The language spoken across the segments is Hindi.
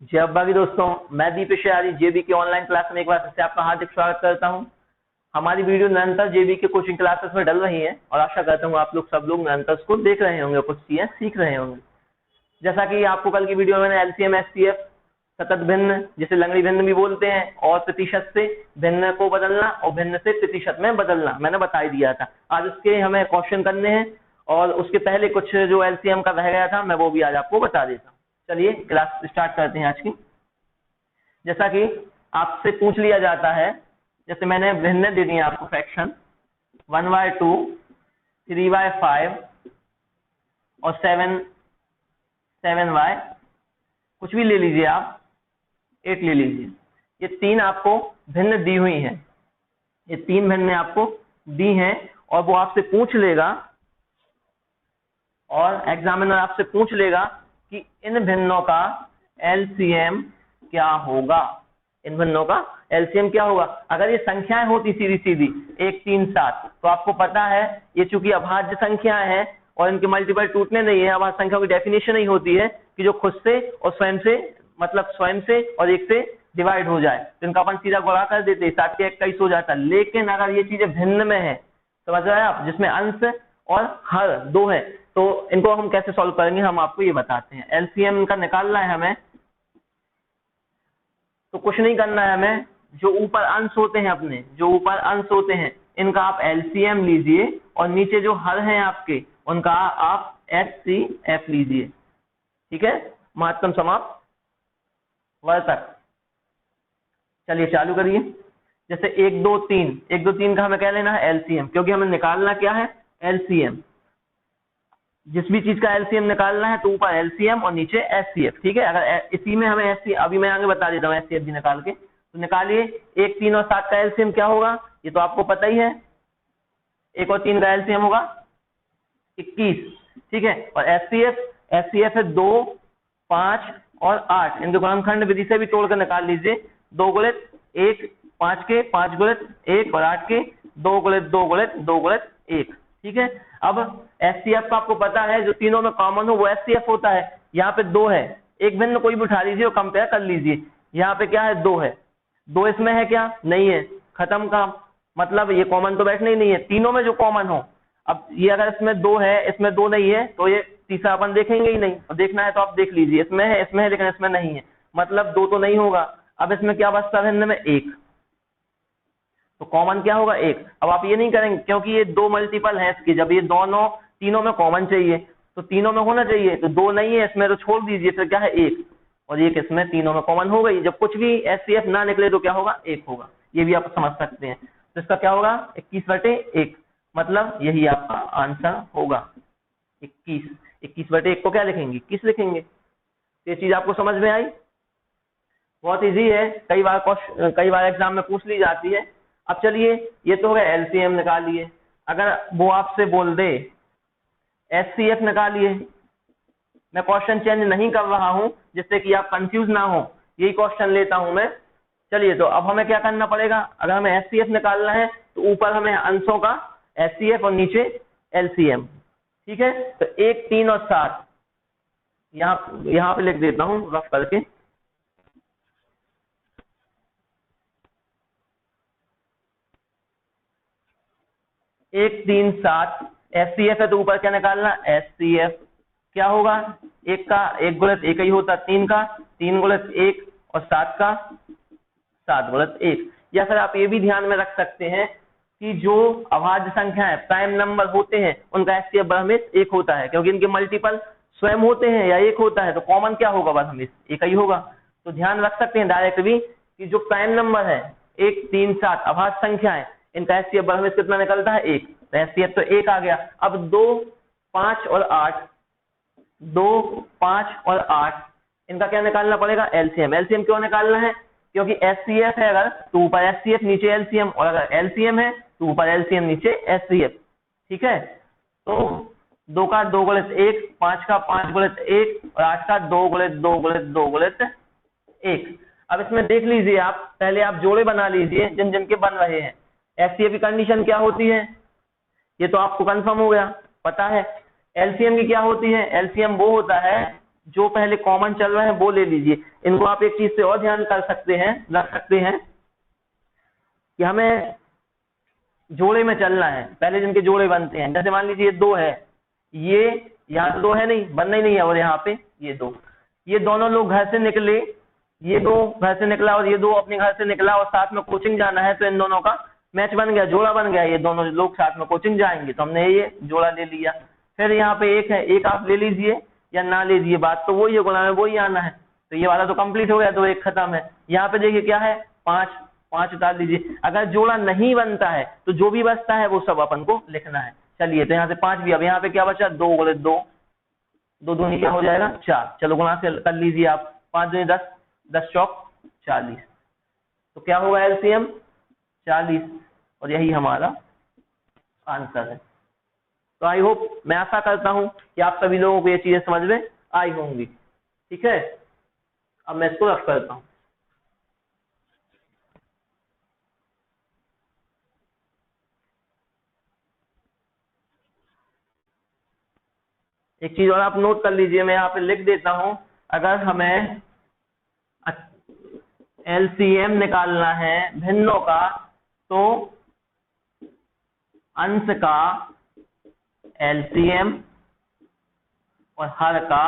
जी अब बाकी दोस्तों, मैं दीपेश यारी जेबी के ऑनलाइन क्लास में एक बार फिर से आपका हार्दिक स्वागत करता हूं। हमारी वीडियो निरंतर जेबी के कोचिंग क्लासेस में डल रही है और आशा करता हूं आप लोग सब लोग निरंतर उसको देख रहे होंगे, कुछ चीजें सीख रहे होंगे। जैसा कि आपको कल की वीडियो में मैंने एलसीएम एचसीएफ, सतत भिन्न जिसे लंगड़ी भिन्न भी बोलते हैं, और प्रतिशत से भिन्न को बदलना और भिन्न से प्रतिशत में बदलना मैंने बता ही दिया था। आज उसके हमें क्वेश्चन करने हैं और उसके पहले कुछ जो एलसीएम का रह गया था मैं वो भी आज आपको बता देता हूँ। चलिए क्लास स्टार्ट करते हैं आज की। जैसा कि आपसे पूछ लिया जाता है, जैसे मैंने भिन्न दे दी आपको फ्रैक्शन 1/2, 3/5 और 7/y, कुछ भी ले लीजिए आप, 8 ले लीजिए। ये तीन आपको भिन्न दी हुई हैं, ये तीन भिन्न आपको दी हैं और वो आपसे पूछ लेगा, और एग्जामिनर आपसे पूछ लेगा कि इन भिन्नों का एलसीएम क्या होगा। इन भिन्नों का एलसीएम क्या होगा। अगर ये संख्याएं होती सीधी सीधी 1, 3, 7, तो आपको पता है ये चूंकि अभाज्य संख्याएं हैं और इनके मल्टीपल टूटने नहीं है, अभाज्य संख्याओं की डेफिनेशन ही होती है कि जो खुद से और स्वयं से, मतलब स्वयं से और एक से डिवाइड हो जाए, तो इनका अपन सीधा गुणा कर देते, 7 के 21 हो जाता। लेकिन अगर ये चीजें भिन्न में है, समझ रहे हैं आप, जिसमें अंश और हर दो है, तो इनको हम कैसे सॉल्व करेंगे हम आपको ये बताते हैं। एलसीएम का निकालना है हमें, तो कुछ नहीं करना है हमें, जो ऊपर अंश होते हैं अपने, जो ऊपर अंश होते हैं इनका आप एलसीएम लीजिए और नीचे जो हर हैं आपके उनका आप एचसीएफ लीजिए। ठीक है, महत्तम समाप्त वर्ग तक। चलिए चालू करिए। जैसे 1, 2, 3, 1, 2, 3 का हमें क्या लेना है एलसीएम, क्योंकि हमें निकालना क्या है एलसीएम। जिस भी चीज का एलसीएम निकालना है तो ऊपर एलसीएम और नीचे एचसीएफ। ठीक है, अगर इसी में हमें एचसीएफ, अभी मैं आगे बता देता हूँ एचसीएफ भी निकाल के, तो निकालिए। 1, 3 और 7 का एलसीएम क्या होगा, ये तो आपको पता ही है। 1 और 3 का एलसीएम होगा 21। ठीक है, और एचसीएफ है 2, 5 और 8। इनको गुणनखंड विधि से भी तोड़कर निकाल लीजिए। 2 गुणित 1, 5 के 5 गुणित 1 और 8 के 2 गुणित 2 गुणित 2 गुणित 1। ठीक है, अब एचसीएफ का आपको पता है जो तीनों में कॉमन हो वो एचसीएफ होता है। यहाँ पे 2 है, एक भिन्न कोई भी उठा लीजिए और कंपेयर कर लीजिए। यहाँ पे क्या है 2 है, 2 इसमें है क्या, नहीं है, खत्म काम। मतलब ये कॉमन तो बैठना ही नहीं है, तीनों में जो कॉमन हो। अब ये अगर इसमें 2 है, इसमें 2 नहीं है, तो ये तीसरा अपन देखेंगे ही नहीं, और देखना है तो आप देख लीजिए, इसमें है लेकिन इसमें नहीं है, मतलब 2 तो नहीं होगा। अब इसमें क्या बचता है भिन्न में 1, तो कॉमन क्या होगा 1। अब आप ये नहीं करेंगे क्योंकि ये 2 मल्टीपल है इसके, जब ये दोनों तीनों में कॉमन चाहिए तो तीनों में होना चाहिए, तो 2 नहीं है इसमें तो छोड़ दीजिए, फिर क्या है 1, और 1 इसमें तीनों में कॉमन हो गई। जब कुछ भी एचसीएफ ना निकले तो क्या होगा 1 होगा, ये भी आप समझ सकते हैं। तो इसका क्या होगा 21/1, मतलब यही आपका आंसर होगा 21। 21/1 को क्या लिखेंगे 21 लिखेंगे। ये चीज आपको समझ में आई, बहुत इजी है, कई बार एग्जाम में पूछ ली जाती है। अब चलिए ये तो हो गया एलसीएम निकालिए। अगर वो आपसे बोल दे एचसीएफ निकालिए, मैं क्वेश्चन चेंज नहीं कर रहा हूं जिससे कि आप कंफ्यूज ना हो, यही क्वेश्चन लेता हूं मैं। चलिए तो अब हमें क्या करना पड़ेगा, अगर हमें एचसीएफ निकालना है तो ऊपर हमें अंशों का एचसीएफ और नीचे एलसीएम। ठीक है, तो 1, 3 और 7 यहाँ पे लिख देता हूं रफ करके। 1, 3, 7 एचसीएफ है तो ऊपर क्या निकालना एचसीएफ। क्या होगा 1 गुणित 1 ही होता, 3 का 3 गुणित 1 और 7 का 7 गुणित 1। या फिर आप ये भी ध्यान में रख सकते हैं कि जो अभाज्य संख्याएं प्राइम नंबर होते हैं उनका एचसीएफ बराबर 1 होता है, क्योंकि इनके मल्टीपल स्वयं होते हैं या 1 होता है, तो कॉमन क्या होगा बराबर 1 ही होगा। तो ध्यान रख सकते हैं डायरेक्ट भी कि जो प्राइम नंबर है 1, 3, 7 अभाज्य संख्याएं, इनका एचसीएफ बराबर कितना निकलता है 1, तो एचसीएफ तो 1 आ गया। अब 2, 5 और 8, 2, 5 और 8 इनका क्या निकालना पड़ेगा एलसीएम। एलसीएम क्यों निकालना है, क्योंकि एचसीएफ है अगर तो ऊपर एचसीएफ नीचे एलसीएम, और अगर एलसीएम है तो ऊपर एलसीएम नीचे एचसीएफ। ठीक है, तो 2 का 2 गुणित 1, 5 का 5 गुणित 1 और 8 का 2 गुणित 2 गुणित 2 गुणित 1। अब इसमें देख लीजिए आप, पहले आप जोड़े बना लीजिए जिन जिन के बन रहे हैं। एचसीएफ की कंडीशन क्या होती है ये तो आपको कंफर्म हो गया, पता है। एलसीएम की क्या होती है, एलसीएम वो होता है जो पहले कॉमन चल रहे हैं वो ले लीजिए। इनको आप एक चीज से और ध्यान कर सकते हैं, रख सकते हैं कि हमें जोड़े में चलना है, पहले जिनके जोड़े बनते हैं। जैसे मान लीजिए 2 है, ये यहाँ तो 2 है नहीं, बनना ही नहीं है, और यहाँ पे ये 2, ये दोनों लोग घर से निकले, ये 2 घर से निकला और ये 2 अपने घर से निकला और साथ में कोचिंग जाना है, तो इन दोनों का मैच बन गया, जोड़ा बन गया, ये दोनों लोग साथ में कोचिंग जाएंगे, तो हमने ये जोड़ा ले लिया। फिर यहाँ पे 1 है, 1 आप ले लीजिए या ना लीजिए, बात तो वही है, गुणा में वही आना है, तो ये वाला तो कंप्लीट हो गया, तो 1 खत्म है। यहाँ पे देखिए क्या है, 5 5 उतार लीजिए। अगर जोड़ा नहीं बनता है तो जो भी बचता है वो सब अपन को लिखना है। चलिए, तो यहाँ से 5 भी, अब यहाँ पे क्या बचा, 2 गुणे 2, 2 दूनी क्या हो जाएगा 4, चलो गुणा से कर लीजिए आप, 5 दूनी 10, 10 चौक 40, तो क्या होगा एलसीएम 40, और यही हमारा आंसर है। तो आई होप, मैं आशा करता हूं कि आप सभी लोगों को ये चीजें समझ में आई होंगी। ठीक है, अब मैं इसको रख करता हूं। एक चीज और आप नोट कर लीजिए, मैं यहाँ पे लिख देता हूं, अगर हमें एलसीएम निकालना है भिन्नों का, तो अंश का एलसीएम और हर का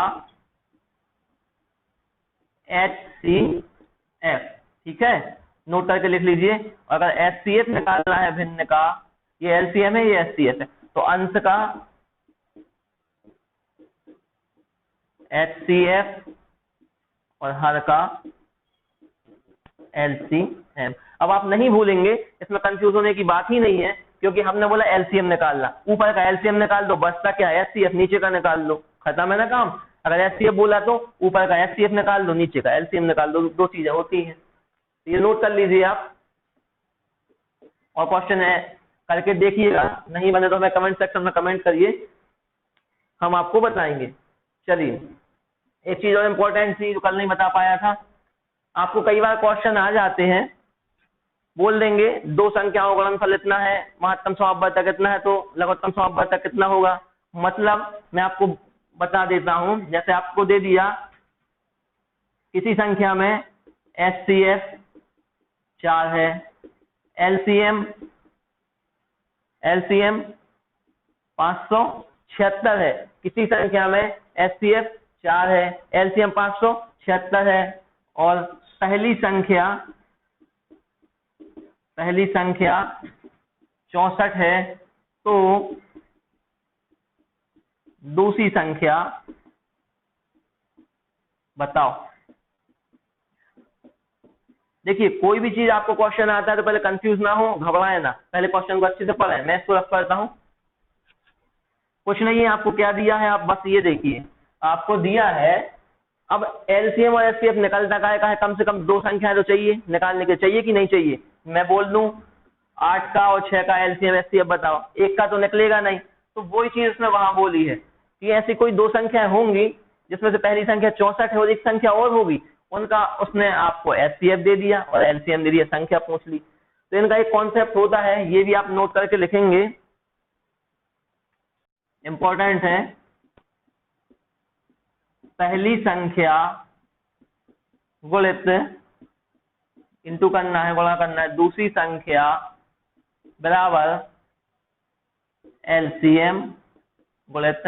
HCF। ठीक है, नोट करके लिख लीजिए। अगर HCF निकालना है भिन्न का, ये एलसीएम है, ये HCF है, तो अंश का HCF और हर का LCM। अब आप नहीं भूलेंगे, इसमें कंफ्यूज होने की बात ही नहीं है, क्योंकि हमने बोला एलसीएम निकालना, ऊपर का एलसीएम निकाल दो, बचता क्या है HCF, नीचे का निकाल लो, खत्म है ना काम। अगर HCF बोला तो ऊपर का HCF निकाल दो, नीचे का LCM निकाल दो, 2 चीजें होती हैं। तो ये नोट कर लीजिए आप, और क्वेश्चन है करके देखिएगा, नहीं बने तो हमें कमेंट सेक्शन में कमेंट करिए, हम आपको बताएंगे। चलिए, एक चीज और इम्पोर्टेंट थी जो कल नहीं बता पाया था, आपको कई बार क्वेश्चन आ जाते हैं, बोल देंगे 2 संख्याओं का गुणनफल इतना है, महत्तम समापवर्तक इतना है, तो लघुत्तम समापवर्तक कितना होगा। मतलब मैं आपको बता देता हूं, जैसे आपको दे दिया किसी संख्या में HCF 4 है, LCM 576 है, किसी संख्या में HCF 4 है, LCM 576 है, और पहली संख्या 64 है, तो दूसरी संख्या बताओ। देखिए, कोई भी चीज आपको क्वेश्चन आता है तो पहले कंफ्यूज ना हो, घबराए ना, पहले क्वेश्चन को अच्छे से पढ़ें। मैं इसको रख करता हूं, कुछ नहीं है, आपको क्या दिया है, आप बस ये देखिए, आपको दिया है, अब एलसीएम और एचसीएफ निकलता का है, कम से कम 2 संख्याएं तो चाहिए निकालने के, चाहिए कि नहीं चाहिए। मैं बोल दूं 8 का और 6 का एलसीएम एचसीएफ बताओ, एक का तो निकलेगा नहीं, तो वही चीज उसने वहां बोली है कि ऐसी कोई 2 संख्याएं होंगी जिसमें से पहली संख्या 64 है और एक संख्या और होगी, उनका उसने आपको एचसीएफ दे दिया और एलसीएम दे दिया, संख्या पूछ ली। तो इनका एक कॉन्सेप्ट होता है, ये भी आप नोट करके लिखेंगे, इंपॉर्टेंट है। पहली संख्या गुणित, इंटू करना है, गुणा करना है, दूसरी संख्या बराबर एलसीएम गुणित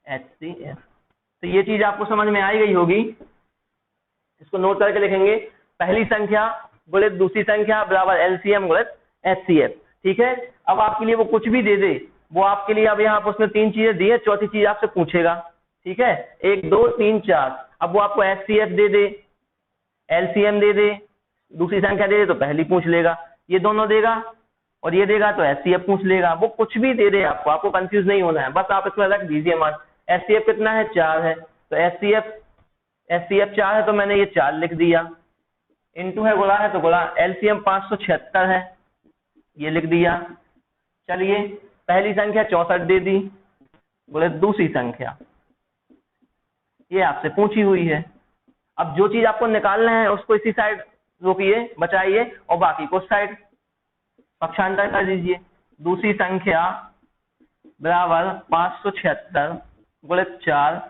एचसीएफ। तो ये चीज आपको समझ में आई गई होगी, इसको नोट करके लिखेंगे, पहली संख्या गुणित दूसरी संख्या बराबर एलसीएम गुणित एचसीएफ। ठीक है, अब आपके लिए वो कुछ भी दे दे, वो आपके लिए, अब यहाँ पर उसने 3 चीजें दी है, चौथी चीज आपसे पूछेगा। ठीक है, 1 2 3 4, अब वो आपको एचसीएफ दे दे, एलसीएम दे दे, दूसरी संख्या दे दे तो पहली पूछ लेगा, ये दोनों देगा और ये देगा तो एचसीएफ पूछ लेगा, वो कुछ भी दे दे आपको कंफ्यूज नहीं होना है, बस आप इसमें रख दीजिए मान। एचसीएफ कितना है, 4 है, तो एचसीएफ 4 है तो मैंने ये 4 लिख दिया, इंटू है, गुणा है तो गुणा, एलसीएम 576 है, ये लिख दिया। चलिए, पहली संख्या 64 दे दी, बोले दूसरी संख्या ये आपसे पूछी हुई है। अब जो चीज आपको निकालना है उसको इसी साइड रोकिए, बचाइए, और बाकी को साइड पक्षांतर कर दीजिए। दूसरी संख्या बराबर 576 गुणित 4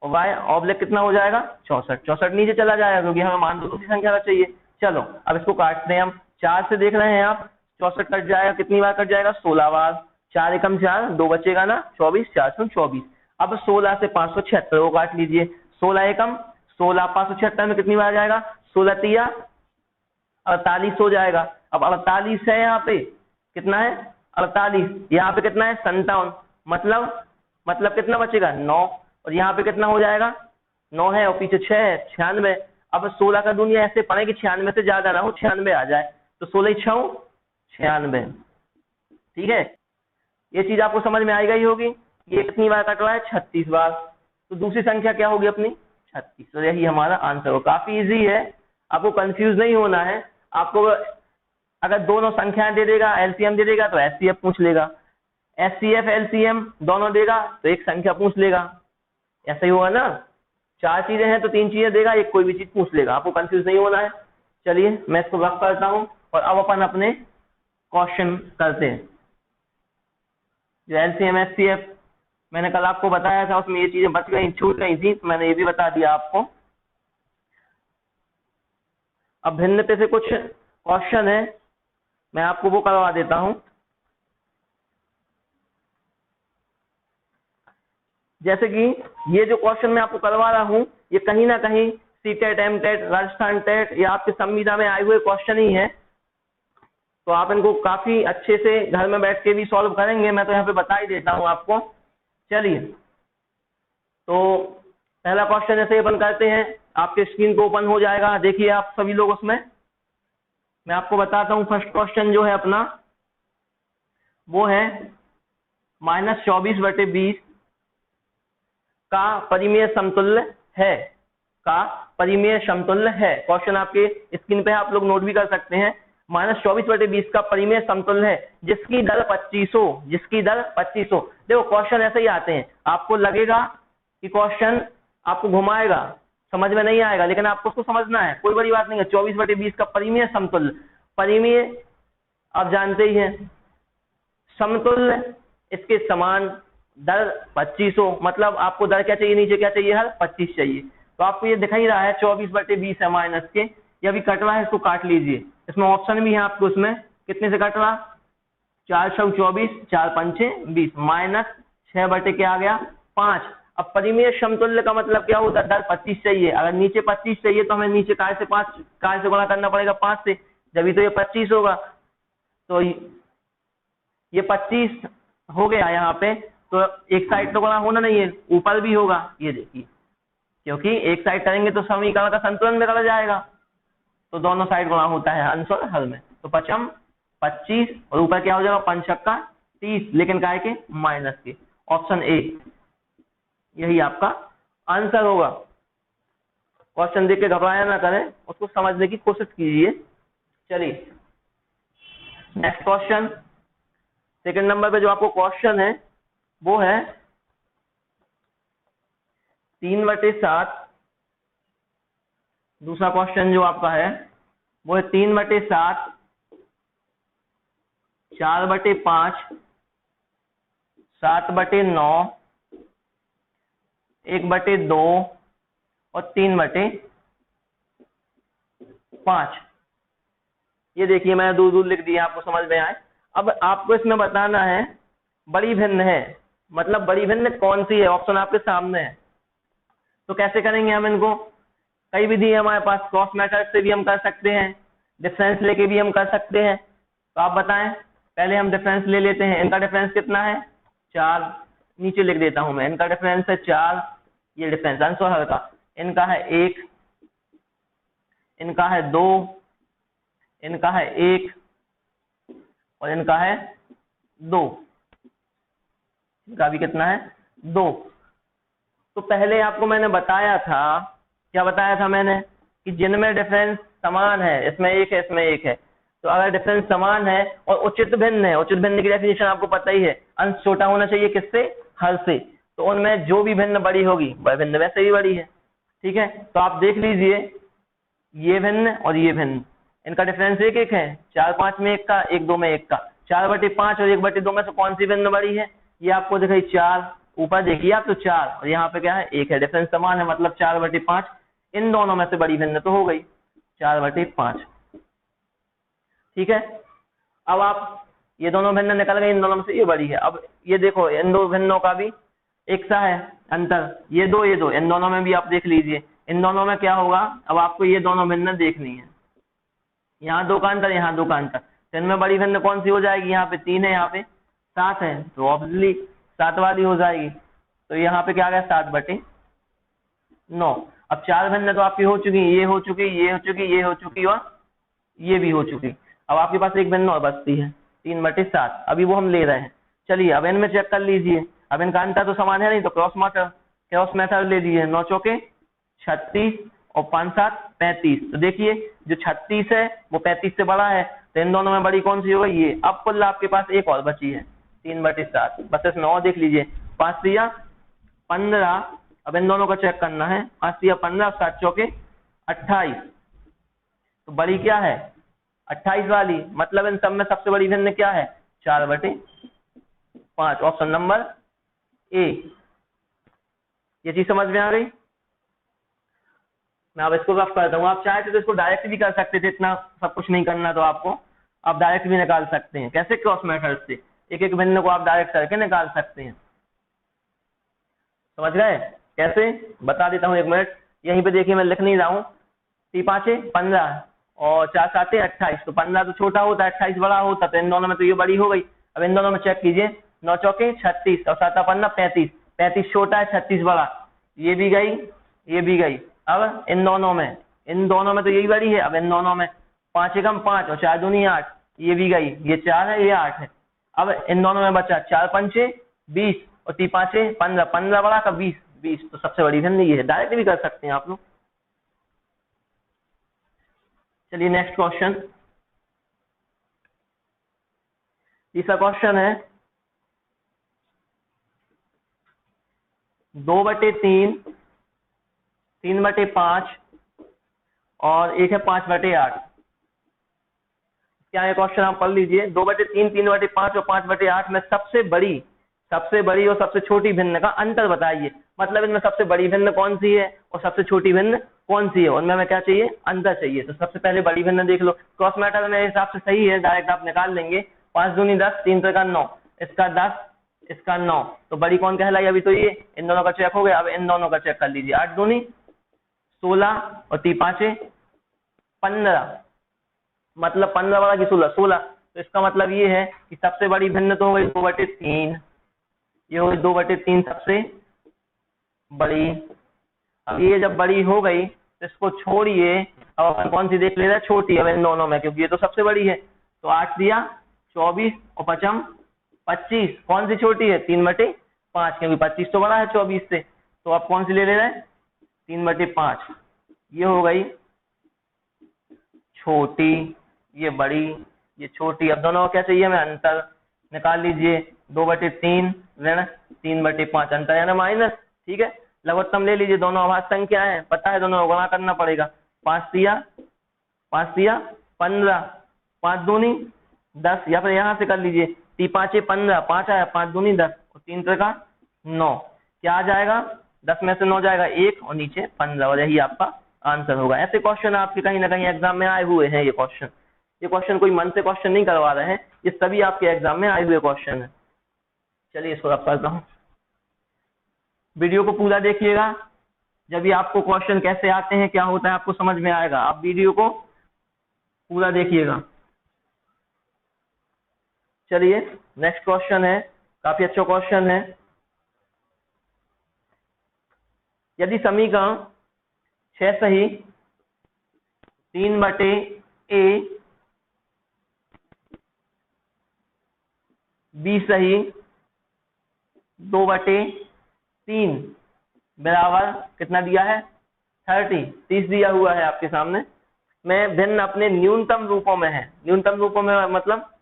और y ऑब्लिक कितना हो जाएगा 64। 64 नीचे चला जाएगा क्योंकि हमें मान तो दूसरी संख्या का चाहिए। चलो अब इसको काटते हैं हम। 4 से देख रहे हैं आप, 64 कट जाएगा, कितनी बार कट जाएगा 16 बार। 4 एकम 4, 2 बचेगा ना 24, 4 से 24। अब 16 से 576 को काट लीजिए। 16 एकम 16, 576 में कितनी बार जाएगा 16 तिया 48 हो जाएगा। अब 48 है यहाँ पे, कितना है 48, यहाँ पे कितना है 57, मतलब कितना बचेगा 9, और यहाँ पे कितना हो जाएगा 9 है और पीछे 6 है 96। अब 16 का दुनिया ऐसे पढ़े कि 96 से ज्यादा ना हो, 96 आ जाए, तो 16 6 96। ठीक है, ये चीज आपको समझ में आई गई होगी। ये कितनी बार कट रहा है 36 बार, तो दूसरी संख्या क्या होगी अपनी 36। तो यही हमारा आंसर हो। काफी इजी है, आपको कंफ्यूज नहीं होना है। आपको अगर दोनों संख्याएं दे देगा, एलसीएम दे देगा तो एचसीएफ पूछ लेगा, एचसीएफ एलसीएम दोनों देगा तो एक संख्या पूछ लेगा, ऐसा ही होगा ना। 4 चीजें हैं तो 3 चीजें देगा, एक कोई भी चीज पूछ लेगा, आपको कंफ्यूज नहीं होना है। चलिए मैं इसको रफ करता हूं और अब अपन अपने क्वेश्चन करते हैं। जो एलसीएम एचसीएफ मैंने कल आपको बताया था, उसमें ये चीजें बच गई, छूट गई थी, तो मैंने ये भी बता दिया आपको। अब भिन्न पे से कुछ क्वेश्चन है, मैं आपको वो करवा देता हूं। जैसे कि ये जो क्वेश्चन मैं आपको करवा रहा हूं, ये कहीं ना कहीं सीटेट, एमटेट, राजस्थान टेट या आपके संविदा में आए हुए क्वेश्चन ही है, तो आप इनको काफी अच्छे से घर में बैठ के भी सॉल्व करेंगे। मैं तो यहाँ पे बता ही देता हूँ आपको। चलिए, तो पहला क्वेश्चन ऐसे अपन करते हैं, आपके स्क्रीन को ओपन हो जाएगा, देखिए आप सभी लोग उसमें। मैं आपको बताता हूँ फर्स्ट क्वेश्चन जो है अपना, वो है -24/20 का परिमेय समतुल्य है, का परिमेय समतुल्य है। क्वेश्चन आपके स्क्रीन पे आप लोग नोट भी कर सकते हैं। -24/20 का परिमेय समतुल्य है जिसकी दर 25 हो, जिसकी दर 25 हो। देखो क्वेश्चन ऐसे ही आते हैं, आपको लगेगा कि क्वेश्चन आपको घुमाएगा, समझ में नहीं आएगा, लेकिन आपको उसको समझना है, कोई बड़ी बात नहीं है। 24/20 का परिमेय समतुल्य, परिमेय आप जानते ही हैं, समतुल्य इसके समान, दर 25 हो, मतलब आपको दर क्या चाहिए, नीचे क्या चाहिए, हर 25 चाहिए। तो आपको ये दिख ही रहा है 24/20 है माइनस के, ये अभी कट रहा है, इसको काट लीजिए। इसमें ऑप्शन भी है आपको, उसमें कितने से कट रहा, 4 × 24, 4 × 5 = 20, माइनस 6 क्या आ गया 5। अब परिमेय समतुल्य का मतलब क्या होता है, दर 25 चाहिए। अगर नीचे 25 चाहिए तो हमें नीचे काय से गुणा करना पड़ेगा 5 से, जब तो ये 25 होगा। तो ये 25 हो गया यहाँ पे, तो एक साइड तो गुणा होना नहीं है, ऊपर भी होगा, ये देखिए, क्योंकि एक साइड करेंगे तो समीकरण का संतुलन बिगड़ जाएगा, तो दोनों साइड गुणा होता है आंसर हल में। तो 5 × 25 और ऊपर क्या हो जाएगा 5 × 30, लेकिन काय के माइनस के, ऑप्शन ए यही आपका आंसर होगा। क्वेश्चन देख के घबराया ना करें, उसको समझने की कोशिश कीजिए। चलिए नेक्स्ट क्वेश्चन, सेकंड नंबर पे जो आपको क्वेश्चन है वो है 3/7। दूसरा क्वेश्चन जो आपका है वो है 3/7, 4/5, 7/9, 1/2 और 3/5। ये देखिए मैंने दूर दूर लिख दिया, आपको समझ में आए। अब आपको इसमें बताना है बड़ी भिन्न है, मतलब बड़ी भिन्न कौन सी है, ऑप्शन आपके सामने है। तो कैसे करेंगे हम इनको, कई विधि है हमारे पास, क्रॉस मेथड से भी हम कर सकते हैं, डिफरेंस लेके भी हम कर सकते हैं। तो आप बताएं, पहले हम डिफरेंस ले लेते हैं। इनका डिफरेंस कितना है 4, नीचे लिख देता हूं मैं, इनका डिफरेंस है 4, ये डिफरेंस आंसर हर का। इनका है 1, इनका है 2, इनका है 1 और इनका है 2, इनका भी कितना है 2। तो पहले आपको मैंने बताया था, क्या बताया था मैंने, कि जिनमें डिफरेंस समान है, इसमें 1 है इसमें 1 है, तो अगर डिफरेंस समान है और उचित भिन्न है, उचित भिन्न की डेफिनेशन आपको पता ही है, अंश छोटा होना चाहिए किससे, हर से। तो उनमें जो भी भिन्न बड़ी होगी वह भिन्न वैसे ही बड़ी है। ठीक है, तो आप देख लीजिए, ये भिन्न और ये भिन्न, इनका डिफरेंस 1 है, 4 5 में 1 का, 1 2 में 1 का। 4/5 और 1/2 में से कौन सी भिन्न बड़ी है, ये आपको दिखाई 4, ऊपर देखिए आप तो 4 और यहाँ पे क्या है 1 है, डिफरेंस समान है, मतलब 4/5। इन दोनों में से बड़ी भिन्न तो हो गई 4/5। ठीक है, अब आप ये दोनों भिन्न निकल गए, इन दोनों में से ये बड़ी है। अब ये देखो इन दो भिन्नों का भी एक सा है अंतर, ये दो इन दोनों में भी आप देख लीजिए, इन दोनों में क्या होगा। अब आपको ये दोनों भिन्न देखनी है, यहाँ 2 का अंतर, यहाँ 2 का अंतर, तो इनमें बड़ी भिन्न कौन सी हो जाएगी। यहाँ पे 3 है, यहाँ पे 7 है, तो ऑब्वियसली 7 वाली हो जाएगी। तो यहाँ पे क्या आ गया 7/9। अब 4 भिन्न तो आपकी हो चुकी, ये हो चुकी, ये हो चुकी, ये हो चुकी और ये भी हो चुकी। अब आपके पास एक भिन्न और बचती है 3/7, अभी वो हम ले रहे हैं। चलिए अब इनमें चेक कर लीजिए, अब इनका अंतर तो समान है नहीं, तो क्रॉस मेथड ले लीजिए। 9 चौके 36 और 5 7 35। तो देखिए जो 36 है वो 35 से बड़ा है, तो इन दोनों में बड़ी कौन सी होगी, ये। अब कुल आपके पास एक और बची है 3/7, बस इसमें और देख लीजिए। 5 3 15, अब इन दोनों को चेक करना है। 5 3 15, 7 चौके 28, तो बड़ी क्या है 28 वाली, मतलब इन सब में सबसे बड़ी भिन्न क्या है 4/5, ऑप्शन नंबर ए। ये चीज समझ में आ गई। मैं अब इसको रफ करता हूँ, आप चाहे तो इसको डायरेक्ट भी कर सकते थे, इतना सब कुछ नहीं करना तो आपको, आप डायरेक्ट भी निकाल सकते हैं। कैसे, क्रॉस मेथड से एक एक भिन्न को आप डायरेक्ट करके निकाल सकते हैं। समझ गए कैसे, बता देता हूँ 1 मिनट। यहीं पे देखिए मैं लिख नहीं रहा हूँ। 3 5 15 और 4 7 28, तो 15 तो छोटा होता है, 28 बड़ा होता, तो इन दोनों में तो ये बड़ी हो गई। अब इन दोनों में चेक कीजिए, 9 चौके 36 और 7 15 35, 35 छोटा है 36 बड़ा, ये भी गई ये भी गई। अब इन दोनों में तो यही बड़ी है। अब इन दोनों में 5 एकम 5 और 4 दूनी 8, ये भी गई, ये 4 है ये 8 है। अब इन दोनों में बचा 4 पंचे 20 और 3 5 15, 15 बड़ा का 20 20, तो सबसे बड़ी भिन्न ये है। डायरेक्ट भी कर सकते हैं आप लोग। चलिए नेक्स्ट क्वेश्चन, तीसरा क्वेश्चन है 2/3, 3/5 और एक है 5/8। क्या है क्वेश्चन, आप पढ़ लीजिए। 2/3, 3/5 और 5/8 में सबसे बड़ी और सबसे छोटी भिन्न का अंतर बताइए। मतलब इनमें सबसे बड़ी भिन्न कौन सी है और सबसे छोटी भिन्न कौन सी है, उनमें हमें क्या चाहिए, अंतर चाहिए। तो सबसे पहले बड़ी भिन्न देख लो। क्रॉस मेथड मेरे हिसाब से सही है, डायरेक्ट आप निकाल लेंगे। 5 दूनी 10, 3 3 9, इसका 10 इसका 9, तो बड़ी कौन कहलाई, अभी तो ये। इन दोनों का चेक हो गया, अब इन दोनों का चेक कर लीजिए। 8 दूनी 16 और 3 5 15, मतलब 15 बड़ा की 16 16, तो इसका मतलब ये है कि सबसे बड़ी भिन्न तो हो गई 2/3, ये हो गई 2/3 सबसे बड़ी। अब ये जब बड़ी हो गई तो इसको छोड़िए, अब अपन कौन सी देख ले रहे हैं, छोटी। अब इन दोनों में क्योंकि ये तो सबसे बड़ी है, तो 8 दिया 24 और 5 25, कौन सी छोटी है 3/5, क्योंकि 25 तो बड़ा है 24 से। तो आप कौन सी ले रहे हैं 3/5, ये हो गई छोटी, ये बड़ी, ये छोटी। अब दोनों को क्या चाहिए हमें, अंतर निकाल लीजिए। 2/3 ऋण 3/5, अंतर है ना माइनस। ठीक है, लघुत्तम ले लीजिए, दोनों अभाज्य संख्या है, पता है दोनों को गुणा करना पड़ेगा। 5 3 15, 5 दूनी 10, या फिर यहाँ से कर लीजिए। 3 5 15, 5 आया, 5 दूनी 10 और 3 3 9, क्या आ जाएगा, 10 में से 9 जाएगा 1 और नीचे 15, और यही आपका आंसर होगा। ऐसे क्वेश्चन आपके कहीं ना कहीं एग्जाम में आए हुए हैं। ये क्वेश्चन कोई मन से क्वेश्चन नहीं करवा रहे हैं, ये सभी आपके एग्जाम में आए हुए क्वेश्चन है। चलिए इसको रब करता हूँ। वीडियो को पूरा देखिएगा, जब भी आपको क्वेश्चन कैसे आते हैं क्या होता है आपको समझ में आएगा। आप वीडियो को पूरा देखिएगा। चलिए नेक्स्ट क्वेश्चन है, काफी अच्छा क्वेश्चन है। यदि समीकरण 6 सही 3/a, b सही 2/3 बराबर कितना दिया है 30 दिया हुआ है आपके सामने। में भिन्न अपने न्यूनतम रूपों में है, न्यूनतम रूपों में मतलब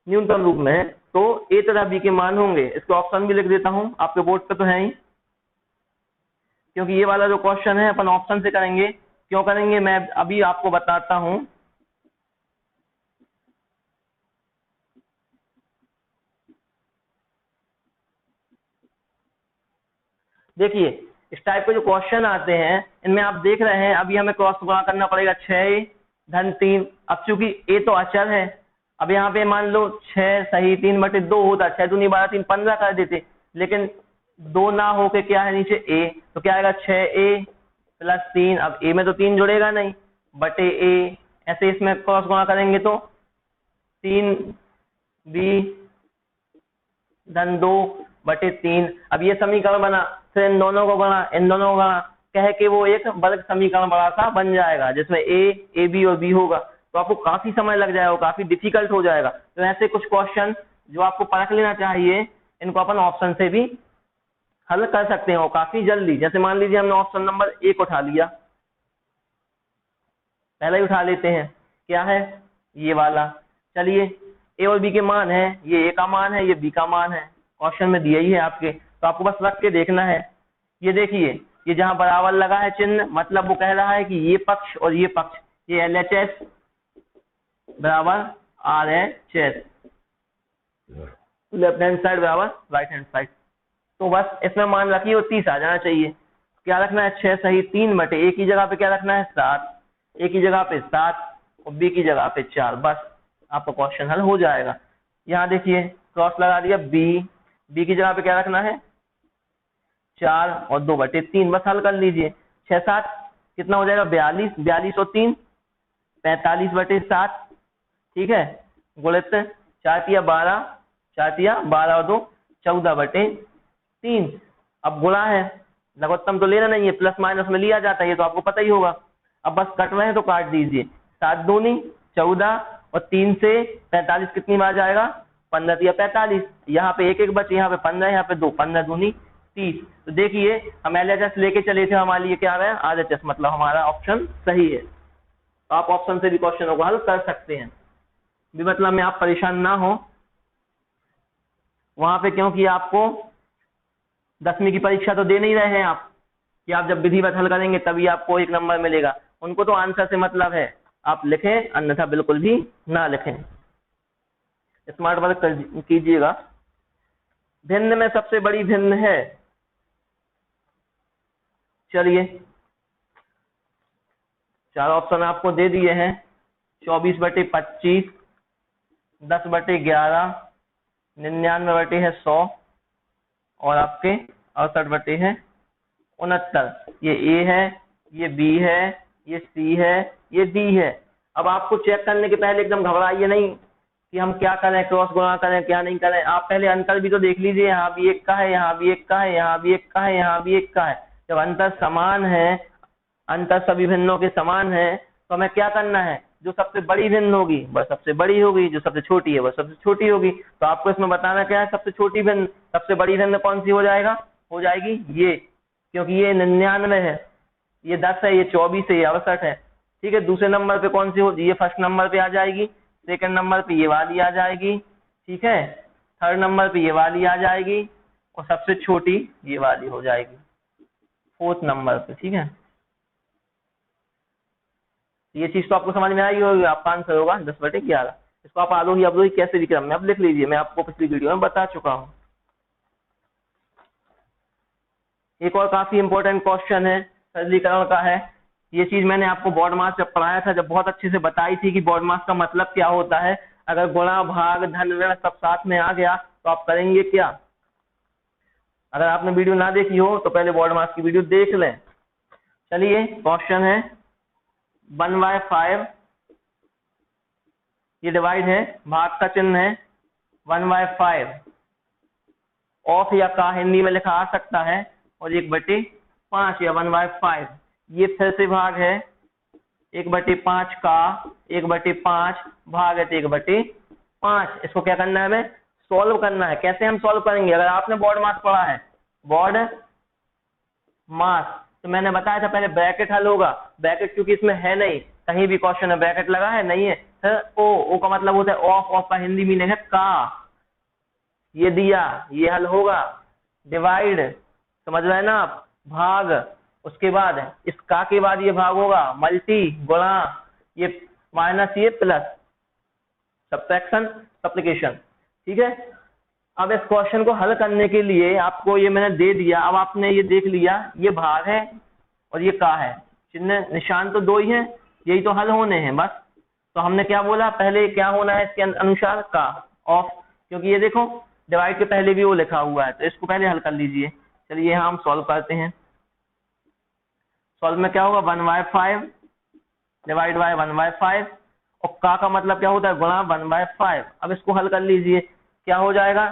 न्यूनतम रूप में है, तो a तथा b के मान होंगे। इसको ऑप्शन भी लिख देता हूं, आपके बोर्ड पे तो है ही, क्योंकि ये वाला जो क्वेश्चन है अपन ऑप्शन से करेंगे। क्यों करेंगे मैं अभी आपको बताता हूं। देखिए इस टाइप के जो क्वेश्चन आते हैं इनमें आप देख रहे हैं अभी हमें क्रॉस गुणा करना पड़ेगा 6a धन 3। अब चूंकि a तो अचर है, अब यहाँ पे मान लो 6 सही 3/2 होता, 6 दूनी 12 3 15 कर देते, लेकिन 2 ना होके क्या है नीचे a, तो क्या आएगा 6a प्लस 3। अब a में तो 3 जुड़ेगा नहीं बटे a, ऐसे इसमें क्रॉस गुणा करेंगे तो 3b धन 2 बटे 3। अब ये समीकरण बना, फिर इन दोनों को गणा, इन दोनों को गणा, कह के वो एक वर्ग समीकरण बड़ा सा बन जाएगा जिसमें a b और b होगा। तो आपको काफी समय लग जाएगा, काफी डिफिकल्ट हो जाएगा। तो ऐसे कुछ क्वेश्चन जो आपको परख लेना चाहिए, इनको अपन ऑप्शन से भी हल कर सकते हो काफी जल्दी। जैसे मान लीजिए हमने ऑप्शन नंबर 1 उठा लिया, पहले ही उठा लेते हैं, क्या है ये वाला। चलिए a और b के मान है, ये a का मान है, ये b का मान है, क्वेश्चन में दिया ही है आपके, तो आपको बस रख के देखना है। ये देखिए ये जहां बराबर लगा है चिन्ह, मतलब वो कह रहा है कि ये पक्ष और ये पक्ष, ये LHS बराबर RHS, लेफ्ट हैंड साइड बराबर राइट हैंड साइड। तो बस इसमें मान रखिए वो 30 आ जाना चाहिए। क्या रखना है 6 सही 3 बटे a की जगह पे क्या रखना है 7, a की जगह पे 7 और b की जगह पे 4, बस आपका क्वेश्चन हल हो जाएगा। यहाँ देखिए क्रॉस लगा दिया, b की जगह पे क्या रखना है 4 और 2 बटे 3, बस हल कर लीजिए। 6 7 कितना हो जाएगा 42, 42 और 3 45 बटे 7, ठीक है, गुणित 4 तिया 12, 4 तिया 12 और 2 14 बटे 3। अब गुणा है, लघुत्तम तो लेना नहीं है, प्लस माइनस में लिया जाता है, ये तो आपको पता ही होगा। अब बस कट रहे हैं तो काट दीजिए, 7 दूनी 14 और 3 से 45 कितनी बार जाएगा 15 तिया 45, यहाँ पे 1 1 बचे, यहाँ पे 15, यहाँ पे 2, 15 दूनी 30। तो देखिए हम LHS लेके चले थे, हमारे लिए क्या है RHS, मतलब हमारा ऑप्शन सही है। तो आप ऑप्शन से भी क्वेश्चनों को हल कर सकते हैं, भी मतलब में आप परेशान ना हो वहां पे, क्योंकि आपको 10वीं की परीक्षा तो दे नहीं रहे हैं आप, कि आप जब विधिवत हल करेंगे तभी आपको 1 नंबर मिलेगा। उनको तो आंसर से मतलब है, आप लिखें अन्यथा बिल्कुल भी ना लिखें, स्मार्ट वर्क कीजिएगा। भिन्न में सबसे बड़ी भिन्न है, चलिए 4 ऑप्शन आपको दे दिए हैं, 24 बटे 25, 10 बटे 11, 99 बटे है 100 और आपके 68 बटे है 69। ये A है, ये B है, ये C है, ये D है। अब आपको चेक करने के पहले एकदम घबराइए नहीं कि हम क्या करें, क्रॉस गुणा करें क्या नहीं करें। आप पहले अंतर भी तो देख लीजिए, यहाँ भी 1 का है, यहाँ भी 1 का है, यहाँ भी 1 का है, यहाँ भी 1 का है। जब अंतर समान है, अंतर सभी भिन्नों के समान है, तो हमें क्या करना है, जो सबसे बड़ी भिन्न होगी वह सबसे बड़ी होगी, जो सबसे छोटी है वह सबसे छोटी होगी। तो आपको इसमें बताना क्या है, सबसे छोटी भिन्न, सबसे बड़ी भिन्न कौन सी हो जाएगी ये, क्योंकि ये 99 है, ये 10 है, ये 24 है, ये 68 है, ठीक है। दूसरे नंबर पे कौन सी होगी, ये फर्स्ट नंबर पे आ जाएगी, सेकंड नंबर पे ये वाली आ जाएगी, ठीक है, थर्ड नंबर पे ये वाली आ जाएगी और सबसे छोटी ये वाली हो जाएगी फोर्थ नंबर पे, ठीक है। ये चीज तो आपको समझ में आई होगी, आपका आंसर होगा 10 बटे 11। इसको आप आरोही अवरोही कैसे भी क्रम में अब लिख लीजिए, मैं आपको पिछली वीडियो में बता चुका हूँ। एक और काफी इंपॉर्टेंट क्वेश्चन है, सरलीकरण का है। ये चीज मैंने आपको बोर्ड मास जब पढ़ाया था, जब बहुत अच्छे से बताई थी कि बोर्ड मास का मतलब क्या होता है। अगर गुणा भाग धन ऋण सब साथ में आ गया तो आप करेंगे क्या। अगर आपने वीडियो ना देखी हो तो पहले बोर्ड मास की वीडियो देख लें। चलिए क्वेश्चन है 1/5, ये डिवाइड है, भाग का चिन्ह है 1/5, ऑफ या का हिंदी में लिखा आ सकता है, और 1/5 या 1/5। ये फिर से भाग है 1/5 का, 1/5 भाग है 1/5। इसको क्या करना है, हमें सॉल्व करना है। कैसे हम सॉल्व करेंगे, अगर आपने बोर्ड मास पढ़ा है, बोर्ड मास, तो मैंने बताया था पहले ब्रैकेट हल होगा। ब्रैकेट क्योंकि इसमें है नहीं, कहीं भी क्वेश्चन में ब्रैकेट लगा है नहीं है। फिर ओ का मतलब होता है ऑफ, ऑफ का हिंदी मीनिंग है का, ये दिया, ये हल होगा। डिवाइड समझ रहे हैं ना आप, भाग, उसके बाद इस का के बाद ये भाग होगा, मल्टी गुणा, ये माइनस ये प्लस, सब्ट्रैक्शन सप्लीकेशन, ठीक है। अब इस क्वेश्चन को हल करने के लिए आपको ये मैंने दे दिया, अब आपने ये देख लिया ये भाग है और ये का है, चिन्ह निशान तो दो ही है, यही तो हल होने हैं बस। तो हमने क्या बोला, पहले क्या होना है इसके अनुसार का ऑफ, क्योंकि ये देखो डिवाइड के पहले भी वो लिखा हुआ है, तो इसको पहले हल कर लीजिए। चलिए यहाँ हम सॉल्व करते हैं। सॉल्व में क्या होगा, 1/5 डिवाइड बाय 1/5, और का मतलब क्या होता है, गुणा 1/5। अब इसको हल कर लीजिए, क्या हो जाएगा,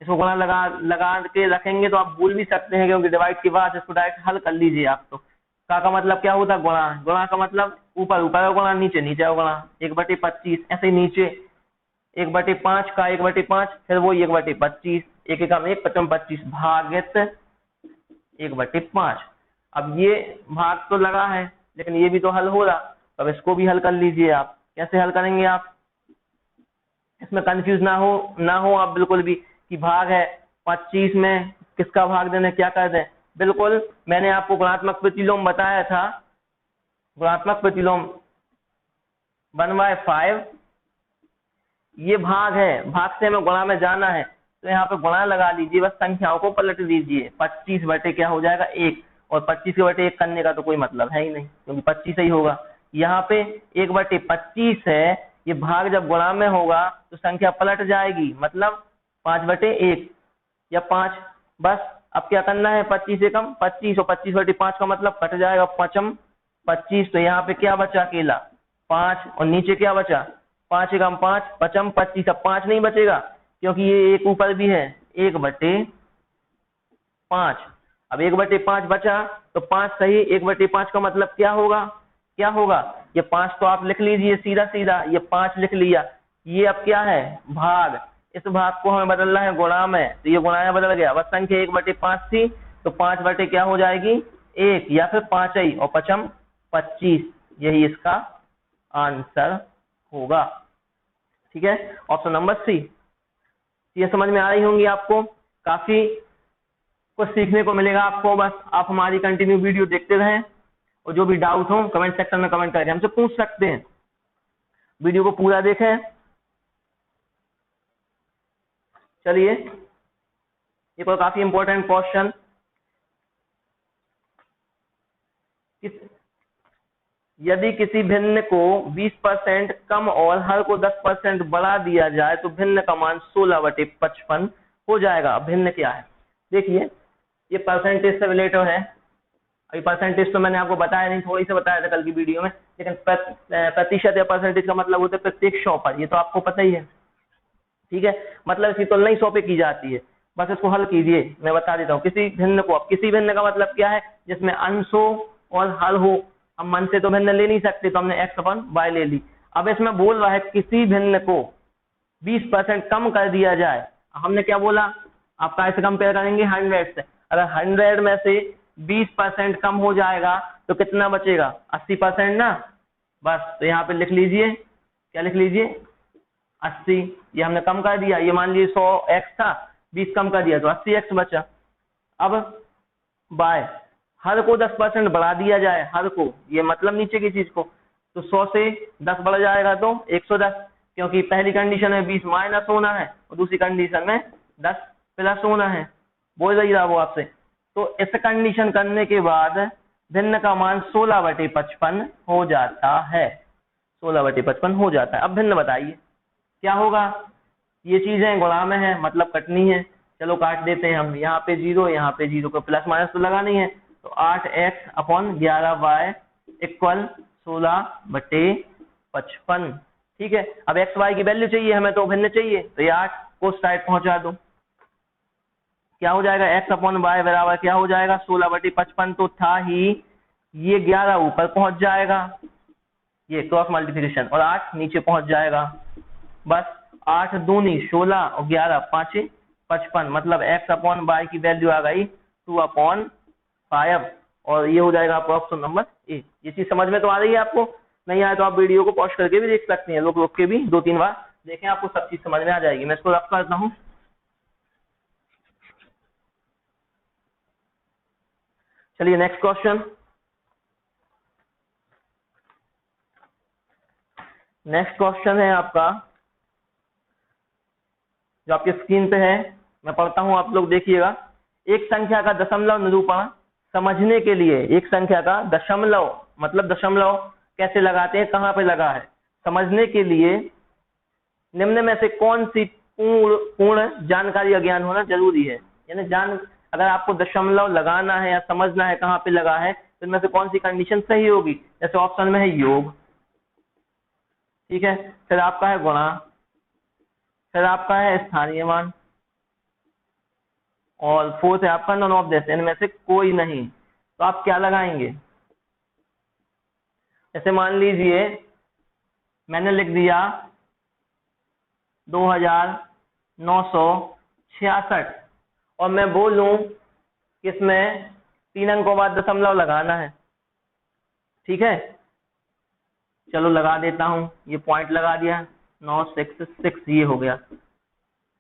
इसको गुणा लगा लगा के रखेंगे तो आप भूल भी सकते हैं, क्योंकि डिवाइड के बाद इसको डायरेक्ट हल कर लीजिए आप। तो का मतलब क्या होता है, गुणा, गुणा का मतलब ऊपर ऊपर का गुणा, नीचे नीचे का गुणा, 1/25, ऐसे ही नीचे 1/5 का 1/5, फिर वो 1/25, एक एकम 1 पचम 25 भागित 1/5। अब ये भाग तो लगा है लेकिन ये भी तो हल हो रहा, अब इसको भी हल कर लीजिए आप। कैसे हल करेंगे आप, इसमें कंफ्यूज ना हो आप बिल्कुल भी कि भाग है 25 में किसका भाग देना, क्या कर दें। बिल्कुल मैंने आपको गुणात्मक प्रतिलोम बताया था, गुणात्मक प्रतिलोम 1/5 ये भाग है, भाग से हमें गुणा में जाना है, तो यहाँ पे गुणा लगा लीजिए, बस संख्याओं को पलट दीजिए। 25 बटे क्या हो जाएगा 1, और 25 के बटे 1 करने का तो कोई मतलब है ही नहीं, क्योंकि 25 ही होगा। यहाँ पे 1/25 है, ये भाग जब गुणा में होगा तो संख्या पलट जाएगी, मतलब 5/1 या 5। बस अब क्या करना है, 25 एकम 25, और 25/5 का मतलब कट जाएगा पचम 25, तो यहाँ पे क्या बचा, अकेला 5, और नीचे क्या बचा 5 एकम 5 पचम 25। अब 5 नहीं बचेगा क्योंकि ये एक ऊपर भी है, 1/5। अब 1/5 बचा तो 5 सही, 1/5 का मतलब क्या होगा, क्या होगा, ये 5 तो आप लिख लीजिए सीधा सीधा, ये 5 लिख लिया। ये अब क्या है, भाग, इस भाग को हमें बदलना है गुणा में, तो ये गुणा में बदल गया, बस संख्या 1/5 थी तो 5 बटे क्या हो जाएगी 1, या फिर 5 ही, और पचम 25, यही इसका आंसर होगा। ठीक है, ऑप्शन नंबर सी। ये समझ में आ रही होंगी आपको, काफी कुछ सीखने को मिलेगा आपको, बस आप हमारी कंटिन्यू वीडियो देखते रहें, और जो भी डाउट हो कमेंट सेक्शन में कमेंट करके हमसे पूछ सकते हैं। वीडियो को पूरा देखें। चलिए, ये कोई काफी इंपॉर्टेंट क्वेश्चन, यदि किसी भिन्न को 20% कम और हर को 10% बढ़ा दिया जाए तो भिन्न का मान 16/55 हो जाएगा। भिन्न क्या है, देखिए ये परसेंटेज से रिलेटेड है। अभी परसेंटेज तो मैंने आपको बताया नहीं, थोड़ी सी बताया था कल की वीडियो में, लेकिन प्रतिशत या परसेंटेज का मतलब होता है प्रत्येक 100 पर, ये तो आपको पता ही है। ठीक है, मतलब इसकी तुलना ही 100 पे की जाती है। बस इसको हल कीजिए, मैं बता देता हूँ। किसी भिन्न को, अब किसी भिन्न का मतलब क्या है, जिसमें अंश हो और हल हो। हम मन से तो भिन्न ले नहीं सकते, तो हमने x/y ले ली। अब इसमें बोल रहा है किसी भिन्न को 20% कम कर दिया जाए। हमने क्या बोला, आप कैसे कंपेयर करेंगे, 100 से। अगर 100 में से 20% कम हो जाएगा तो कितना बचेगा, 80% ना। बस तो यहाँ पे लिख लीजिए, क्या लिख लीजिए 80, ये हमने कम कर दिया। ये मान लीजिए 100x था, 20 कम कर दिया तो 80x बचा। अब बाय हर को 10% बढ़ा दिया जाए, हर को, ये मतलब नीचे की चीज को, तो 100 से 10 बढ़ जाएगा तो 110, क्योंकि पहली कंडीशन में 20 माइनस होना है और दूसरी कंडीशन में 10 प्लस होना है। बोल रही रहा वो आपसे। तो इस कंडीशन करने के बाद भिन्न का मान 16/55 हो जाता है, 16/55 हो जाता है। अब भिन्न बताइए क्या होगा, ये चीजें गुणा में है मतलब कटनी है, चलो काट देते हैं हम। यहाँ पे 0, यहाँ पे 0, को प्लस माइनस तो लगा नहीं है, तो 8x/11y इक्वल 16/55। ठीक है, अब एक्स वाई की वैल्यू चाहिए हमें, तो भिन्न चाहिए, तो ये 8 को साइड पहुंचा दो। क्या हो जाएगा, x/y बराबर क्या हो जाएगा 16/55 तो था ही, ये 11 ऊपर पहुंच जाएगा, ये क्रॉस मल्टीप्लिकेशन, और 8 नीचे पहुंच जाएगा। बस 8 दूनी 16 और 11 5 55, मतलब x/y की वैल्यू आ गई 2/5, और ये हो जाएगा आपका ऑप्शन नंबर ए। ये चीज समझ में तो आ रही है आपको, नहीं आए तो आप वीडियो को पॉज करके भी देख सकते हैं, रोक के भी 2-3 बार देखें, आपको सब चीज समझ में आ जाएगी। मैं इसको रफ करता हूँ। चलिए नेक्स्ट क्वेश्चन। नेक्स्ट क्वेश्चन है आपका जो आपकी स्क्रीन पे है, मैं पढ़ता हूं, आप लोग देखिएगा। एक संख्या का दशमलव निरूपण समझने के लिए, एक संख्या का दशमलव मतलब दशमलव कैसे लगाते हैं, कहाँ पे लगा है, समझने के लिए निम्न में से कौन सी पूर्ण जानकारी अज्ञान होना जरूरी है। यानी अगर आपको दशमलव लगाना है या समझना है कहाँ पे लगा है, तो इनमें से कौन सी कंडीशन सही होगी। जैसे ऑप्शन में है योग, ठीक है, फिर आपका है गुणा, फिर आपका है स्थानीय मान, और फोर्थ है आपका नॉन ऑफ दिस, इनमें से कोई नहीं। तो आप क्या लगाएंगे। जैसे मान लीजिए मैंने लिख दिया 2966 और मैं बोलूं कि इसमें 3 अंकों बाद दशमलव लगाना है, ठीक है, चलो लगा देता हूं, ये पॉइंट लगा दिया, 966 ये हो गया।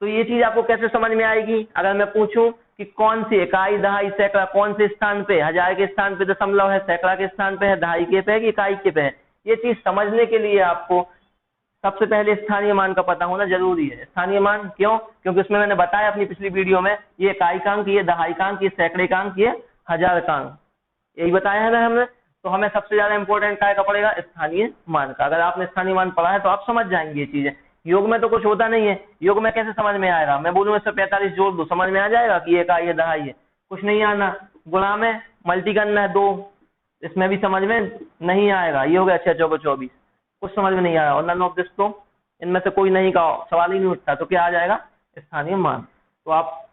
तो ये चीज आपको कैसे समझ में आएगी। अगर मैं पूछूं कि कौन सी इकाई, दहाई, सैकड़ा कौन से स्थान पे, हजार के स्थान पे दशमलव है, सैकड़ा के स्थान पे है, दहाई के पे है, इकाई के पे है, ये चीज समझने के लिए आपको सबसे पहले स्थानीय मान का पता होना जरूरी है। स्थानीय मान क्यों, क्योंकि उसमें मैंने बताया अपनी पिछली वीडियो में, ये इकाई का अंक, ये दहाई का अंक, ये सैकड़े का अंक, ये हजार का अंक, यही बताया है ना हमने। तो हमें सबसे ज्यादा इंपॉर्टेंट काय का पड़ेगा, स्थानीय मान का। अगर आपने स्थानीय मान पढ़ा है तो आप समझ जाएंगे ये चीजें। योग में तो कुछ होता नहीं है, योग में कैसे समझ में आएगा, मैं बोलूँ इससे 45 जोड़ दो, समझ में आ जाएगा कि ये इकाई है, दहाई है, कुछ नहीं आना। गुणा में मल्टी करना है 2, इसमें भी समझ में नहीं आएगा, ये हो गया 6 चौको 24, कुछ समझ में नहीं आया। और नन ऑफ दिस, तो इनमें से कोई नहीं का सवाल ही नहीं उठता, तो क्या आ जाएगा, स्थानीय मान। तो आप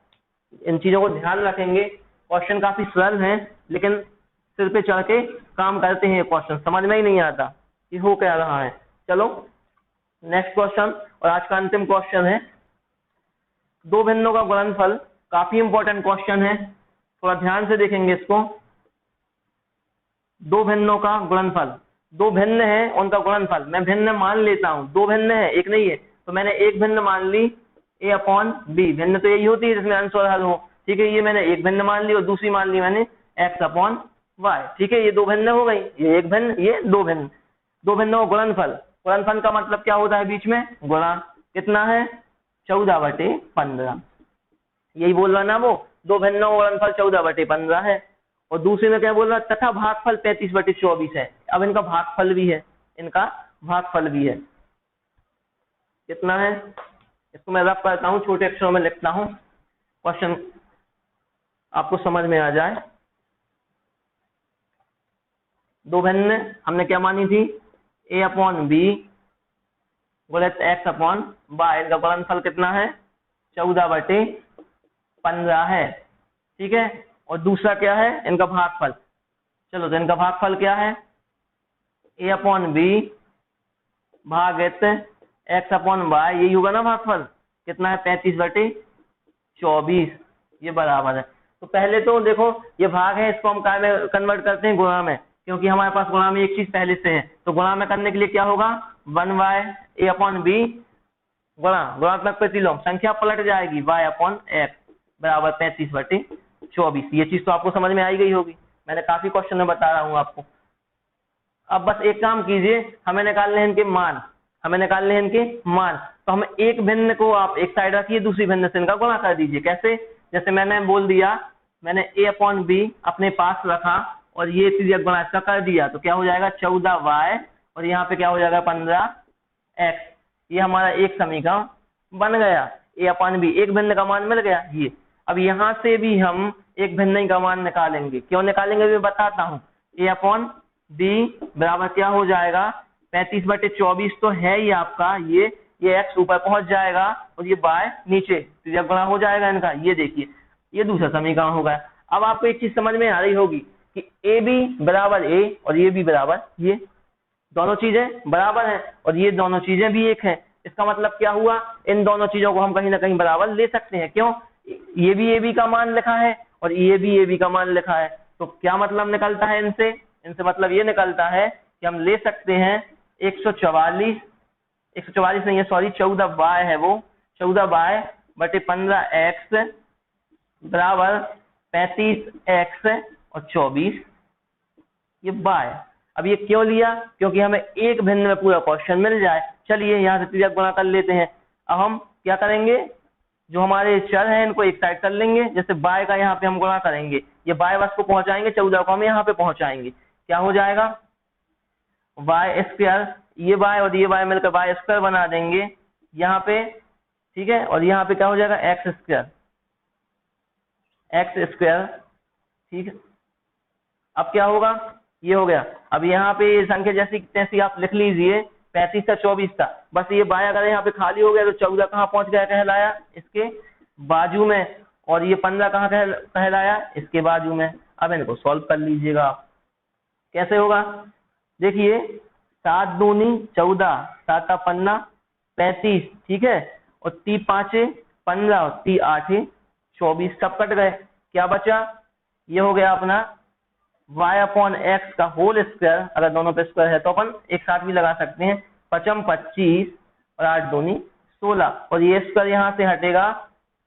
इन चीजों को ध्यान रखेंगे। क्वेश्चन काफी सरल है, लेकिन सिर पे चढ़ के काम करते हैं, क्वेश्चन समझ में ही नहीं आता कि हो क्या रहा है। चलो नेक्स्ट क्वेश्चन, और आज का अंतिम क्वेश्चन है, दो भिन्नों का गुणनफल। काफी इंपॉर्टेंट क्वेश्चन है, थोड़ा ध्यान से देखेंगे इसको। दो भिन्नों का गुणनफल, दो भिन्न है उनका गुणनफल, मैं भिन्न मान लेता हूं, दो भिन्न है एक नहीं है, तो मैंने एक भिन्न मान ली a अपॉन बी, भिन्न तो यही होती है जिसमें अंश और हल हो, ठीक है। ये मैंने एक भिन्न मान ली और दूसरी मान ली मैंने x अपॉन वाई, ठीक है। ये दो भिन्न हो गई, ये एक भिन्न, ये दो भिन्न, दो भिन्नों का गुणनफल। गुणनफल का मतलब क्या होता है, बीच में गुणा, कितना है 14/15, यही बोल रहा ना वो, दो भिन्नों का गुणनफल 14/15 है। और दूसरे में क्या बोल रहा, तथा भागफल 35/24 है। अब इनका भागफल भी है, इनका भागफल भी है, कितना है, इसको मैं रफ करता हूं, छोटे अक्षरों में लिखता हूं, क्वेश्चन आपको समझ में आ जाए। दो भिन्न हमने क्या मानी थी, a अपॉन बी गुणित x अपॉन वाई, इनका गुणनफल कितना है 14/15 है, ठीक है। और दूसरा क्या है, इनका भागफल। चलो तो इनका भागफल क्या है, a अपॉन बी भागित x अपॉन वाई, यही होगा ना भागफल, कितना है 35/24, ये बराबर है। तो पहले तो देखो ये भाग है, इसको हम काय में कन्वर्ट करते हैं, गुणा में, क्योंकि हमारे पास गुणा में एक चीज पहले से है। तो गुणा में करने के लिए क्या होगा, 1/a अपॉन बी गुणा गुणात्मक प्रतिलोम, संख्या पलट जाएगी y अपॉन x बराबर 35/24। ये चीज तो आपको समझ में आई गई होगी, मैंने काफी क्वेश्चन में बता रहा हूं आपको। अब बस एक काम कीजिए, हमें निकालने हैं इनके मान, हमें निकालने हैं इनके मान। तो हम एक भिन्न को आप एक साइड रखिए, दूसरी भिन्न से इनका गुणा कर दीजिए। कैसे, जैसे मैंने बोल दिया, मैंने a अपॉन बी अपने पास रखा और ये चीज गुणा इसका कर दिया, तो क्या हो जाएगा 14y और यहाँ पे क्या हो जाएगा 15x। ये हमारा एक समीकरण बन गया, a अपॉन बी, एक भिन्न का मान मिल गया ये। अब यहाँ से भी हम एक भिन्न का मान निकालेंगे, क्यों निकालेंगे मैं बताता हूँ। a अपॉन बी बराबर क्या हो जाएगा 35/24 तो है ही आपका, ये x ऊपर पहुंच जाएगा और ये y नीचे, तो जब गुणा हो जाएगा इनका, ये देखिए ये दूसरा समीकरण हो गया। अब आपको एक चीज समझ में आ रही होगी कि ए बी बराबर ए और ये भी बराबर ये, दोनों चीजें बराबर हैं और ये दोनों चीजें भी एक हैं। इसका मतलब क्या हुआ, इन दोनों चीजों को हम कहीं ना कहीं बराबर ले सकते हैं। क्यों, ये भी ए बी का मान लिखा है और ये भी ए बी का मान लिखा है, तो क्या मतलब निकलता है इनसे, इनसे मतलब ये निकलता है कि हम ले सकते हैं 144 नहीं है, सॉरी 14y है वो, 14y/15x बराबर 35x और 24 ये y। अब ये क्यों लिया, क्योंकि हमें एक भिन्न में पूरा क्वेश्चन मिल जाए। चलिए यहाँ से तिर्यक गुणा कर लेते हैं। अब हम क्या करेंगे, जो हमारे चर हैं इनको एक साइड कर लेंगे, जैसे बाय का यहाँ पे हम गुणा करेंगे, ये बाय बस को पहुंचाएंगे, 14 को हम यहाँ पे पहुंचाएंगे, क्या हो जाएगा वाई स्क्वायर, ये बाय और ये बाय मिलकर वाई स्क्वायर बना देंगे यहाँ पे, ठीक है। और यहाँ पे क्या हो जाएगा एक्स स्क्वायर, ठीक है। अब क्या होगा, ये हो गया। अब यहाँ पे ये संख्या जैसी तैसी आप लिख लीजिए, 35 था 24 था, बस ये बाय अगर यहाँ पे खाली हो गया तो 14 कहाँ पहुंच गया कहलाया इसके बाजू में, और ये 15 कहाँ कहलाया इसके बाजू में। अब इनको सॉल्व कर लीजिएगा आप, कैसे होगा, देखिए 7 दूनी 14, 7 15 35, ठीक है, और 3 5 15 और 3 8 24, सब कट गए, क्या बचा, ये हो गया अपना y/x का होल स्क्वायर, अगर दोनों पे स्क्वायर है तो अपन एक साथ भी लगा सकते हैं, 5 25 और 8 दूनी 16, और ये स्क्वायर यहाँ से हटेगा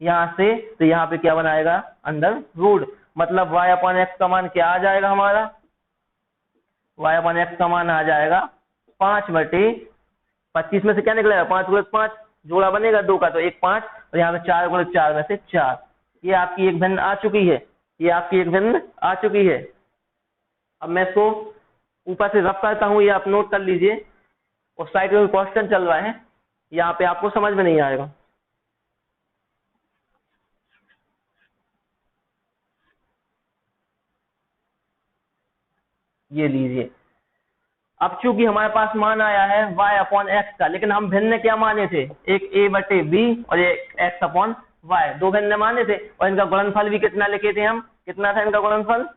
यहाँ से, तो यहाँ पे क्या बनाएगा अंदर रूट, मतलब y/x का मान क्या आ जाएगा हमारा, y/x का मान आ जाएगा 5/25 में से क्या निकलेगा 5 × 5, जोड़ा बनेगा 2 का तो 1 5, और यहाँ पे 4 × 4 में से 4, ये आपकी एक भिन्न आ चुकी है, ये आपकी एक भिन्न आ चुकी है। अब मैं इसको ऊपर से रफ करता हूँ, ये आप नोट कर लीजिए, उस साइड में क्वेश्चन चल रहा है, यहाँ पे आपको समझ में नहीं आएगा। ये लीजिए, अब चूंकि हमारे पास मान आया है y/x का, लेकिन हम भिन्न क्या माने थे, एक a/b और एक x/y, दो भिन्न माने थे, और इनका गुणनफल भी कितना लिखे थे हम, कितना था इनका गुणनफल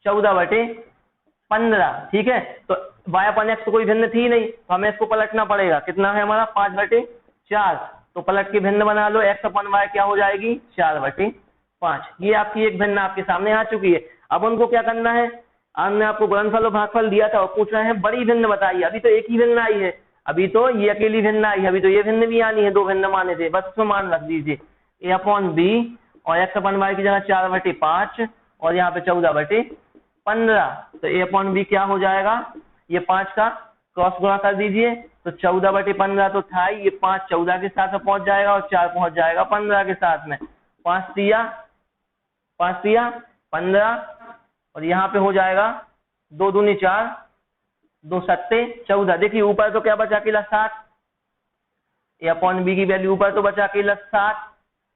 14/15, ठीक है। तो y/x तो कोई भिन्न थी नहीं, तो हमें इसको पलटना पड़ेगा, कितना है हमारा 5/4, तो पलट के भिन्न बना लो, x/y क्या हो जाएगी 4/5, ये आपकी एक भिन्न आपके सामने आ चुकी है। अब उनको क्या करना है, हमने आपको गुणनफल और भागफल दिया था और पूछ रहे हैं बड़ी भिन्न बताइए, अभी तो एक ही भिन्न आई है, अभी तो ये अकेली भिन्न आई है, अभी तो ये भिन्न भी आनी है, दो भिन्न माने थे, बस उसमें मान रख दीजिए a/b और x/y की जगह 4/5 और यहाँ पे 14/15, तो a/b क्या हो जाएगा, ये 5 का क्रॉस गुणा कर दीजिए, तो 14/15 तो था ही, ये 5 14 के साथ में पहुंच जाएगा और 4 पहुंच जाएगा 15 के साथ में, 5 तिया 15, और यहाँ पे हो जाएगा 2 दूनी 4, 2 सत्ते 14, देखिए ऊपर तो क्या बचा अकेला 7, a/b की वैल्यू ऊपर तो बचा अकेला 7,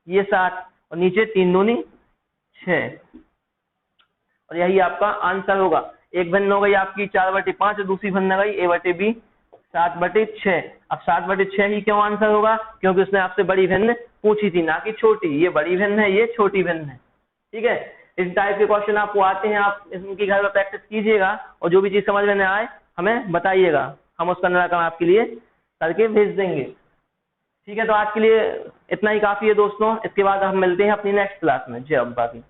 ये 7, और नीचे 3 दूनी 6, और यही आपका आंसर होगा। एक भिन्न हो गई आपकी 4/5 और दूसरी भिन्न हो गई a/b 7/6। अब 7/6 ही क्यों आंसर होगा, क्योंकि उसने आपसे बड़ी भिन्न पूछी थी, ना कि छोटी, ये बड़ी भिन्न है, ये छोटी भिन्न है, ठीक है। इस टाइप के क्वेश्चन आपको आते हैं, आप इनकी घर में प्रैक्टिस कीजिएगा, और जो भी चीज समझ में न आए हमें बताइएगा, हम उसका निराकरण आपके लिए करके भेज देंगे, ठीक है। तो आज के लिए इतना ही काफी है दोस्तों, इसके बाद हम मिलते हैं अपनी नेक्स्ट क्लास में। जय अम्बा की।